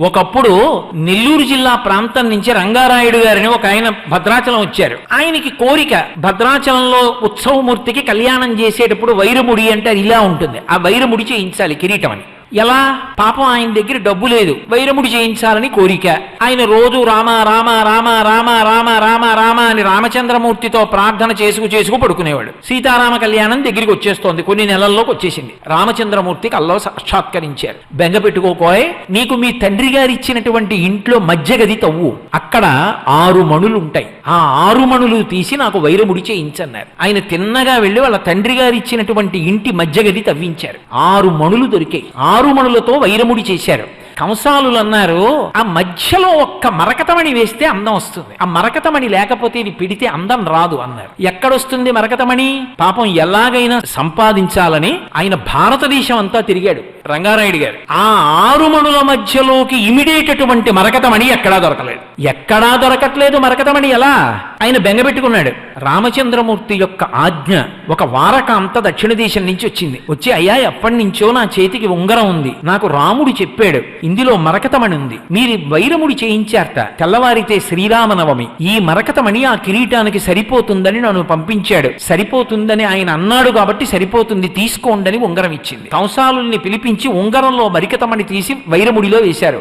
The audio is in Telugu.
ఒకప్పుడు నెల్లూరు జిల్లా ప్రాంతం నుంచి రంగారాయుడు గారిని ఒక ఆయన భద్రాచలం వచ్చారు. ఆయనకి కోరిక, భద్రాచలంలో ఉత్సవమూర్తికి కళ్యాణం చేసేటప్పుడు వైరముడి అంటే అది ఇలా ఉంటుంది, ఆ వైరముడి చేయించాలి కిరీటం అని. ఎలా? పాపం ఆయన దగ్గర డబ్బు లేదు, వైరముడి చేయించాలని కోరిక. ఆయన రోజు రామ రామ రామ రామ రామ రామ రామ అని రామచంద్రమూర్తితో ప్రార్థన చేసుకు పడుకునేవాడు. సీతారామ కళ్యాణం దగ్గరికి వచ్చేస్తోంది, కొన్ని నెలల్లోకి వచ్చేసింది. రామచంద్రమూర్తికి అల్లో సాక్షాత్కరించారు. బెంగ పెట్టుకోకోయ్, నీకు మీ తండ్రి గారు ఇచ్చినటువంటి ఇంట్లో మధ్య గది తవ్వు, అక్కడ 6 మణులు ఉంటాయి, ఆ 6 మణులు తీసి నాకు వైరముడి చేయించన్నారు. ఆయన తిన్నగా వెళ్ళి వాళ్ళ తండ్రి గారు ఇచ్చినటువంటి ఇంటి మధ్య గది తవ్వించారు. 6 మణులు దొరికాయి. 6 మణులతో వైరముడి చేశారు. కంసాలులు అన్నారు, ఆ మధ్యలో ఒక్క మరకతమణి వేస్తే అందం వస్తుంది, ఆ మరకతమణి లేకపోతే ఇది పిడితే అందం రాదు అన్నారు. ఎక్కడొస్తుంది మరకతమణి? పాపం ఎలాగైనా సంపాదించాలని ఆయన భారతదేశం అంతా తిరిగాడు రంగారాయుడు గారు. ఆ 6 మణుల మధ్యలోకి ఇమిడేటటువంటి మరకతమణి ఎక్కడా దొరకలేదు. ఎక్కడా దొరకట్లేదు మరకతమణి. ఎలా? ఆయన బెంగపెట్టుకున్నాడు. రామచంద్రమూర్తి యొక్క ఆజ్ఞ, ఒక వారకాంత దక్షిణ దేశం నుంచి వచ్చింది. వచ్చి, అయ్యా ఎప్పటి నుంచో నా చేతికి ఉంగరం ఉంది, నాకు రాముడు చెప్పాడు ఇందులో మరకతమణి ఉంది, మీరు వైరముడి చేయించారట, తెల్లవారితే శ్రీరామనవమి, ఈ మరకతమణి ఆ కిరీటానికి సరిపోతుందని నన్ను పంపించాడు. సరిపోతుందని ఆయన అన్నాడు కాబట్టి సరిపోతుంది, తీసుకోండి అని ఉంగరం ఇచ్చింది. కంసాలుల్ని పిలిపించి ఉంగరంలో మరకతమణి తీసి వైరముడిలో వేశారు.